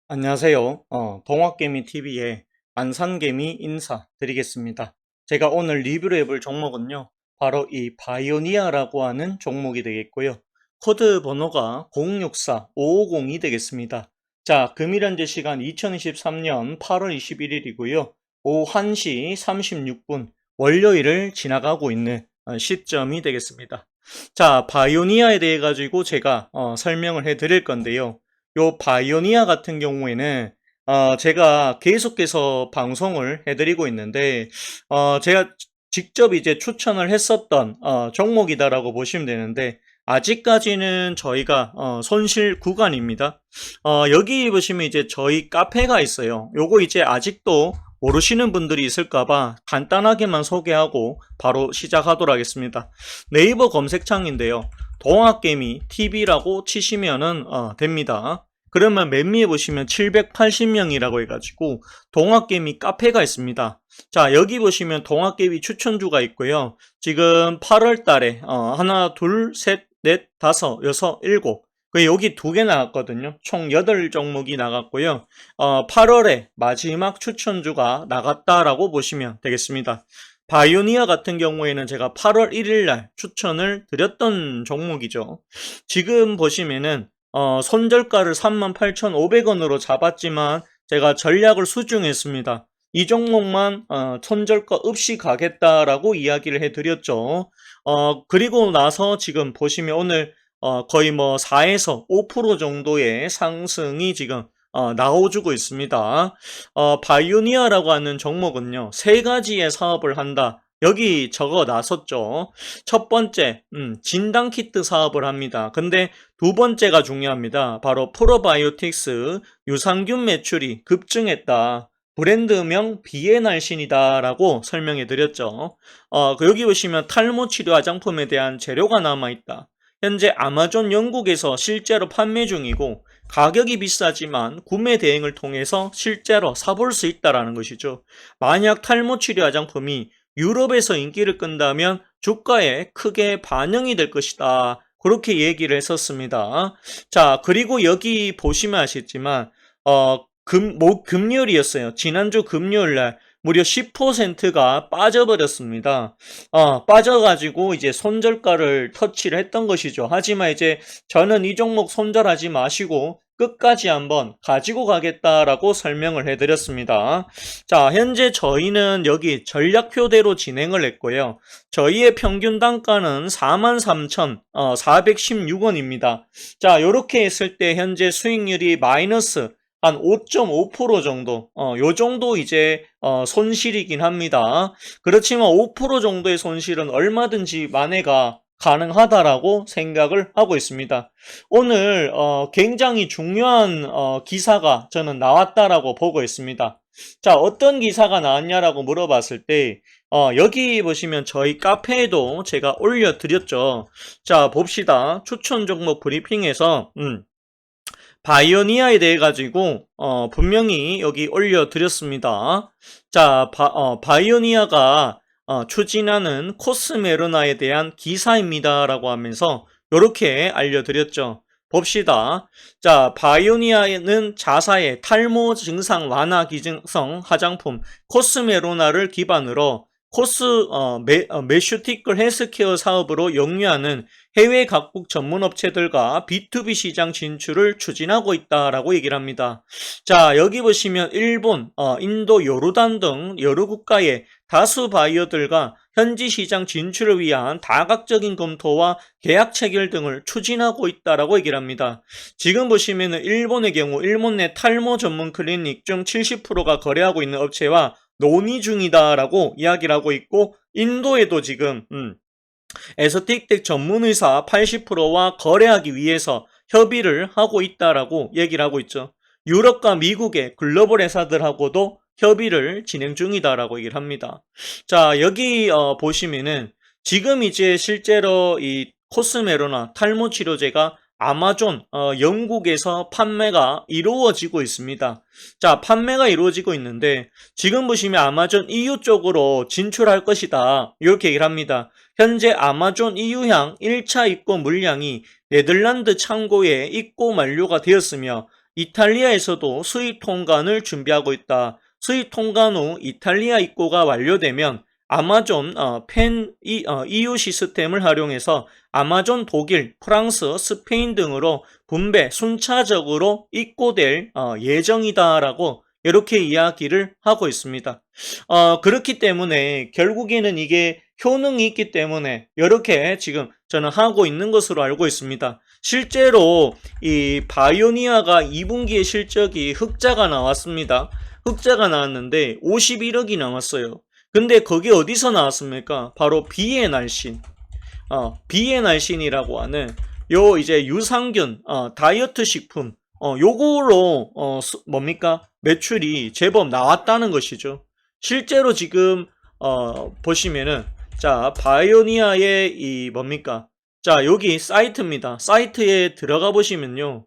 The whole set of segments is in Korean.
안녕하세요. 동학개미TV의 안산개미 인사드리겠습니다. 제가 오늘 리뷰를 해볼 종목은요. 바로 이 바이오니아라고 하는 종목이 되겠고요. 코드 번호가 064550이 되겠습니다. 자, 금일 현재 시간 2023년 8월 21일이고요. 오후 1시 36분 월요일을 지나가고 있는 시점이 되겠습니다. 자, 바이오니아에 대해 가지고 제가 설명을 해 드릴 건데요. 요 바이오니아 같은 경우에는 제가 계속해서 방송을 해드리고 있는데 제가 직접 이제 추천을 했었던 종목이다라고 보시면 되는데 아직까지는 저희가 손실 구간입니다. 여기 보시면 이제 저희 카페가 있어요. 요거 이제 아직도 모르시는 분들이 있을까봐 간단하게만 소개하고 바로 시작하도록 하겠습니다. 네이버 검색창인데요. 동학개미 TV라고 치시면은 됩니다. 그러면 맨 위에 보시면 780명이라고 해가지고 동학개미 카페가 있습니다. 자, 여기 보시면 동학개미 추천주가 있고요. 지금 8월 달에 하나, 둘, 셋, 넷, 다섯, 여섯, 일곱, 여기 2개 나갔거든요. 총 8종목이 나갔고요. 8월에 마지막 추천주가 나갔다라고 보시면 되겠습니다. 바이오니아 같은 경우에는 제가 8월 1일 날 추천을 드렸던 종목이죠. 지금 보시면은 손절가를 38,500원으로 잡았지만 제가 전략을 수중했습니다. 이 종목만 손절가 없이 가겠다라고 이야기를 해드렸죠. 그리고 나서 지금 보시면 오늘 거의 뭐 4에서 5% 정도의 상승이 지금 나와주고 있습니다. 바이오니아라고 하는 종목은요, 3가지의 사업을 한다. 여기 적어 놨었죠. 첫 번째, 진단키트 사업을 합니다. 근데 2번째가 중요합니다. 바로 프로바이오틱스 유산균 매출이 급증했다. 브랜드명 비엔알신이다 라고 설명해 드렸죠. 여기 보시면 탈모 치료 화장품에 대한 재료가 남아있다. 현재 아마존 영국에서 실제로 판매 중이고 가격이 비싸지만 구매 대행을 통해서 실제로 사볼 수 있다는 것이죠. 만약 탈모 치료 화장품이 유럽에서 인기를 끈다면 주가에 크게 반영이 될 것이다. 그렇게 얘기를 했었습니다. 자, 그리고 여기 보시면 아시겠지만 금요일이었어요. 지난주 금요일날 무려 10%가 빠져버렸습니다. 빠져가지고 이제 손절가를 터치를 했던 것이죠. 하지만 이제 저는 이 종목 손절하지 마시고 끝까지 한번 가지고 가겠다라고 설명을 해드렸습니다. 자, 현재 저희는 여기 전략표대로 진행을 했고요. 저희의 평균 단가는 43,416원입니다. 자, 요렇게 했을 때 현재 수익률이 마이너스 한 5.5% 정도, 요 정도 이제, 손실이긴 합니다. 그렇지만 5% 정도의 손실은 얼마든지 만회가 가능하다라고 생각을 하고 있습니다. 오늘, 굉장히 중요한, 기사가 저는 나왔다라고 보고 있습니다. 자, 어떤 기사가 나왔냐라고 물어봤을 때, 여기 보시면 저희 카페에도 제가 올려드렸죠. 자, 봅시다. 추천 종목 브리핑에서, 바이오니아에 대해 가지고 분명히 여기 올려드렸습니다. 자, 바이오니아가 추진하는 코스메르나에 대한 기사입니다 라고 하면서 이렇게 알려드렸죠. 봅시다. 자, 바이오니아는 자사의 탈모 증상 완화 기능성 화장품 코스메로나를 기반으로 메슈티컬 헬스케어 사업으로 영위하는 해외 각국 전문업체들과 B2B 시장 진출을 추진하고 있다라고 얘기를 합니다. 자, 여기 보시면 일본, 인도, 요르단 등 여러 국가의 다수 바이어들과 현지 시장 진출을 위한 다각적인 검토와 계약 체결 등을 추진하고 있다라고 얘기를 합니다. 지금 보시면 일본의 경우 일본 내 탈모 전문 클리닉 중 70%가 거래하고 있는 업체와 논의 중이다라고 이야기를 하고 있고, 인도에도 지금 에스테틱 전문의사 80%와 거래하기 위해서 협의를 하고 있다라고 얘기를 하고 있죠. 유럽과 미국의 글로벌 회사들하고도 협의를 진행 중이다라고 얘기를 합니다. 자, 여기 보시면은 지금 이제 실제로 이 코스메로나 탈모 치료제가 아마존 영국에서 판매가 이루어지고 있습니다. 자, 판매가 이루어지고 있는데 지금 보시면 아마존 EU 쪽으로 진출할 것이다 이렇게 얘기를 합니다. 현재 아마존 EU향 1차 입고 물량이 네덜란드 창고에 입고 만료가 되었으며 이탈리아에서도 수입 통관을 준비하고 있다. 수입 통관 후 이탈리아 입고가 완료되면 아마존 EU 시스템을 활용해서 아마존 독일, 프랑스, 스페인 등으로 분배 순차적으로 입고될 예정이다라고 이렇게 이야기를 하고 있습니다. 그렇기 때문에 결국에는 이게 효능이 있기 때문에 이렇게 지금 저는 하고 있는 것으로 알고 있습니다. 실제로 이 바이오니아가 2분기의 실적이 흑자가 나왔습니다. 흑자가 나왔는데 51억이 나왔어요. 근데 그게 어디서 나왔습니까? 바로 비엔알신. 비엔알신이라고 하는 요 이제 유산균, 다이어트 식품, 요거로, 뭡니까? 매출이 제법 나왔다는 것이죠. 실제로 지금, 보시면은, 자, 바이오니아의 이 뭡니까? 자, 여기 사이트입니다. 사이트에 들어가 보시면요.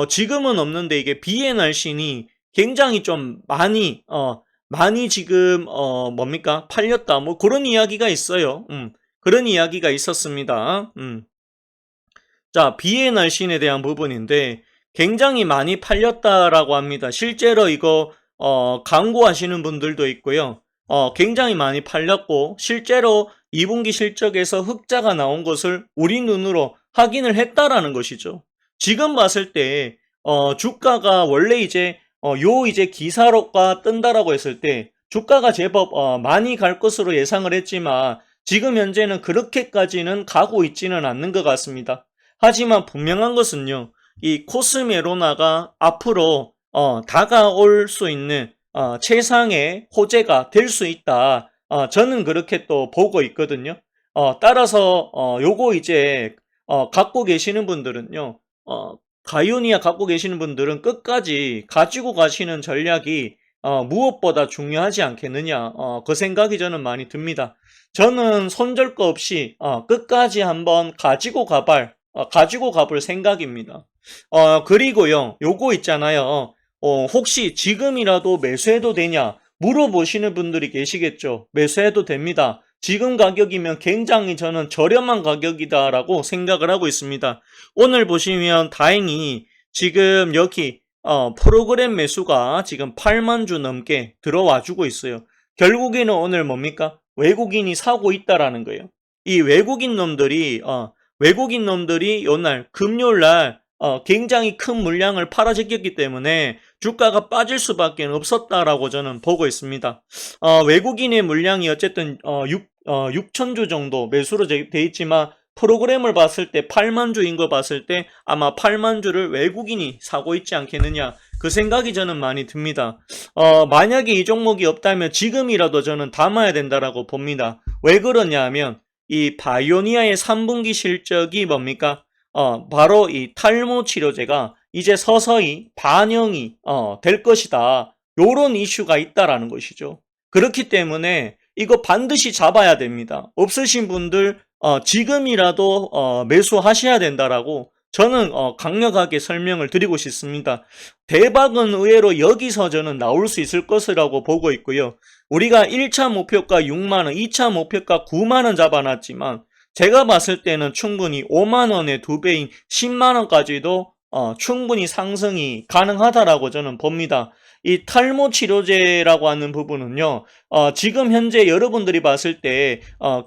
지금은 없는데 이게 비엔알신이 굉장히 좀 많이 지금, 뭡니까? 팔렸다. 뭐 그런 이야기가 있어요. 그런 이야기가 있었습니다. 자, 비엔알신에 대한 부분인데 굉장히 많이 팔렸다라고 합니다. 실제로 이거 광고하시는 분들도 있고요. 굉장히 많이 팔렸고 실제로 2분기 실적에서 흑자가 나온 것을 우리 눈으로 확인을 했다라는 것이죠. 지금 봤을 때 주가가 원래 이제 이제 기사로가 뜬다라고 했을 때 주가가 제법 많이 갈 것으로 예상을 했지만 지금 현재는 그렇게까지는 가고 있지는 않는 것 같습니다. 하지만 분명한 것은요, 이 코스메로나가 앞으로 다가올 수 있는 최상의 호재가 될 수 있다. 저는 그렇게 또 보고 있거든요. 따라서 요거 이제 갖고 계시는 분들은요, 바이오니아 갖고 계시는 분들은 끝까지 가지고 가시는 전략이 무엇보다 중요하지 않겠느냐, 그 생각이 저는 많이 듭니다. 저는 손절 거 없이 끝까지 한번 가지고 가볼 생각입니다. 그리고요, 요거 있잖아요. 혹시 지금이라도 매수해도 되냐 물어보시는 분들이 계시겠죠. 매수해도 됩니다. 지금 가격이면 굉장히 저는 저렴한 가격이다라고 생각을 하고 있습니다. 오늘 보시면 다행히 지금 여기 프로그램 매수가 지금 8만 주 넘게 들어와 주고 있어요. 결국에는 오늘 뭡니까? 외국인이 사고 있다라는 거예요. 이 외국인 놈들이 요날 금요일 날 굉장히 큰 물량을 팔아제꼈기 때문에 주가가 빠질 수밖에 없었다라고 저는 보고 있습니다. 외국인의 물량이 어쨌든 6천 주 정도 매수로 돼 있지만 프로그램을 봤을 때 8만 주인 거 봤을 때 아마 8만 주를 외국인이 사고 있지 않겠느냐, 그 생각이 저는 많이 듭니다. 만약에 이 종목이 없다면 지금이라도 저는 담아야 된다라고 봅니다. 왜 그러냐 하면 이 바이오니아의 3분기 실적이 뭡니까? 바로 이 탈모 치료제가 이제 서서히 반영이 될 것이다. 요런 이슈가 있다라는 것이죠. 그렇기 때문에 이거 반드시 잡아야 됩니다. 없으신 분들 지금이라도 매수하셔야 된다라고 저는 강력하게 설명을 드리고 싶습니다. 대박은 의외로 여기서 저는 나올 수 있을 것이라고 보고 있고요. 우리가 1차 목표가 6만원, 2차 목표가 9만원 잡아놨지만 제가 봤을 때는 충분히 5만원의 2배인 10만원까지도 충분히 상승이 가능하다라고 저는 봅니다. 이 탈모 치료제라고 하는 부분은요, 지금 현재 여러분들이 봤을 때,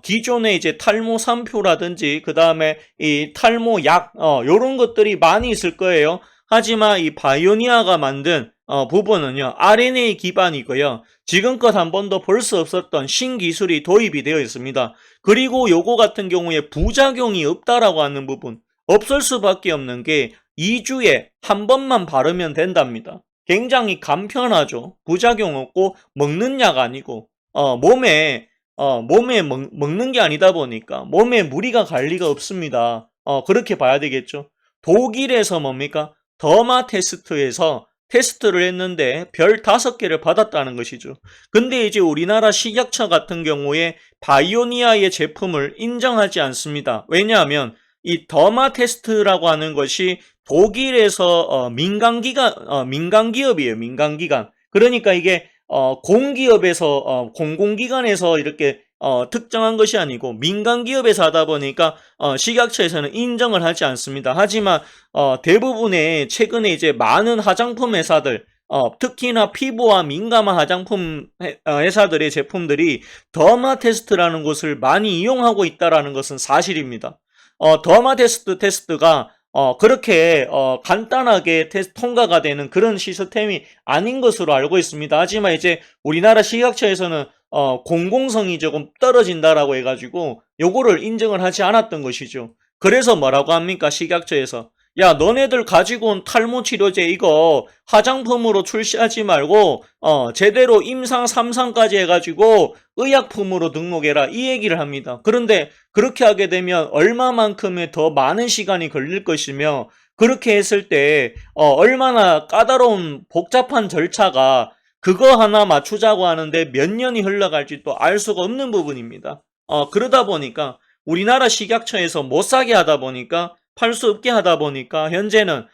기존에 이제 탈모 산표라든지, 그 다음에 이 탈모 약, 요런 것들이 많이 있을 거예요. 하지만 이 바이오니아가 만든, 부분은요, RNA 기반이고요. 지금껏 한 번도 볼 수 없었던 신기술이 도입이 되어 있습니다. 그리고 요거 같은 경우에 부작용이 없다라고 하는 부분, 없을 수밖에 없는 게 2주에 한 번만 바르면 된답니다. 굉장히 간편하죠. 부작용 없고 먹는 약 아니고 몸에 먹는 게 아니다 보니까 몸에 무리가 갈 리가 없습니다. 그렇게 봐야 되겠죠. 독일에서 뭡니까? 더마 테스트에서 테스트를 했는데 별 5개를 받았다는 것이죠. 근데 이제 우리나라 식약처 같은 경우에 바이오니아의 제품을 인정하지 않습니다. 왜냐하면 이 더마 테스트라고 하는 것이 독일에서 민간기업이에요. 민간기관. 그러니까 이게 공기업에서 공공기관에서 이렇게 특정한 것이 아니고 민간 기업에서 하다 보니까 식약처에서는 인정을 하지 않습니다. 하지만 대부분의 최근에 이제 많은 화장품 회사들 특히나 피부와 민감한 화장품 회사들의 제품들이 더마 테스트라는 것을 많이 이용하고 있다는 것은 사실입니다. 더마 테스트가 그렇게 간단하게 통과가 되는 그런 시스템이 아닌 것으로 알고 있습니다. 하지만 이제 우리나라 식약처에서는 공공성이 조금 떨어진다라고 해가지고 요거를 인정을 하지 않았던 것이죠. 그래서 뭐라고 합니까? 식약처에서 야, 너네들 가지고 온 탈모 치료제 이거 화장품으로 출시하지 말고 제대로 임상 3상까지 해가지고 의약품으로 등록해라 이 얘기를 합니다. 그런데 그렇게 하게 되면 얼마만큼의 더 많은 시간이 걸릴 것이며 그렇게 했을 때 얼마나 까다로운 복잡한 절차가 그거 하나 맞추자고 하는데 몇 년이 흘러갈지 또 알 수가 없는 부분입니다. 그러다 보니까 우리나라 식약처에서 못 사게 하다 보니까 팔 수 없게 하다 보니까 현재는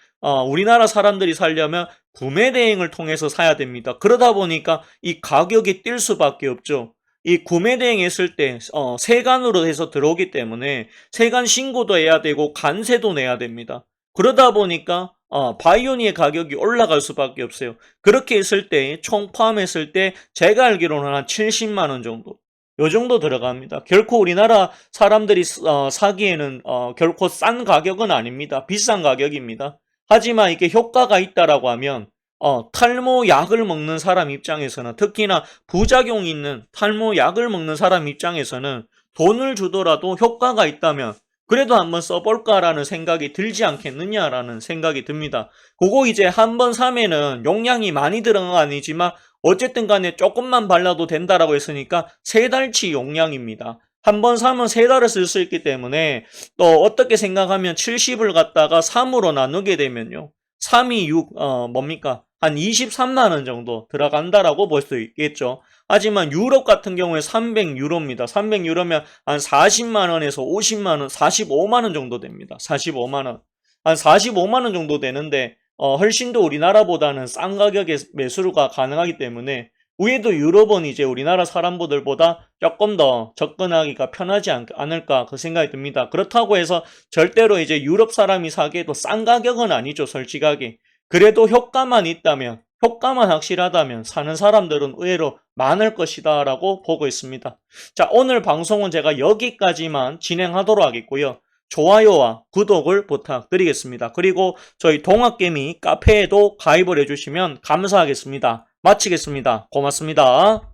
우리나라 사람들이 살려면 구매 대행을 통해서 사야 됩니다. 그러다 보니까 이 가격이 뛸 수밖에 없죠. 이 구매 대행 했을 때 세간으로 해서 들어오기 때문에 세간 신고도 해야 되고 관세도 내야 됩니다. 그러다 보니까 바이오니의 가격이 올라갈 수밖에 없어요. 그렇게 했을 때 총 포함했을 때 제가 알기로는 한 70만 원 정도 요 정도 들어갑니다. 결코 우리나라 사람들이 사기에는 결코 싼 가격은 아닙니다. 비싼 가격입니다. 하지만 이게 효과가 있다라고 하면 탈모 약을 먹는 사람 입장에서는 특히나 부작용이 있는 탈모 약을 먹는 사람 입장에서는 돈을 주더라도 효과가 있다면 그래도 한번 써볼까라는 생각이 들지 않겠느냐라는 생각이 듭니다. 그거 이제 한번 사면은 용량이 많이 들어간 건 아니지만 어쨌든 간에 조금만 발라도 된다라고 했으니까 3달치 용량입니다. 한 번 사면 3달을 쓸 수 있기 때문에 또 어떻게 생각하면 70을 갖다가 3으로 나누게 되면요. 3이 6, 뭡니까? 한 23만 원 정도 들어간다라고 볼 수 있겠죠. 하지만 유럽 같은 경우에 300유로입니다. 300유로면 한 40만 원에서 50만 원, 45만 원 정도 됩니다. 45만 원. 한 45만 원 정도 되는데 훨씬 더 우리나라보다는 싼 가격에 매수가 가능하기 때문에 위에도 유럽은 이제 우리나라 사람들보다 조금 더 접근하기가 편하지 않을까 그 생각이 듭니다. 그렇다고 해서 절대로 이제 유럽 사람이 사기에도 싼 가격은 아니죠, 솔직하게. 그래도 효과만 있다면, 효과만 확실하다면 사는 사람들은 의외로 많을 것이다 라고 보고 있습니다. 자, 오늘 방송은 제가 여기까지만 진행하도록 하겠고요. 좋아요와 구독을 부탁드리겠습니다. 그리고 저희 동학개미 카페에도 가입을 해주시면 감사하겠습니다. 마치겠습니다. 고맙습니다.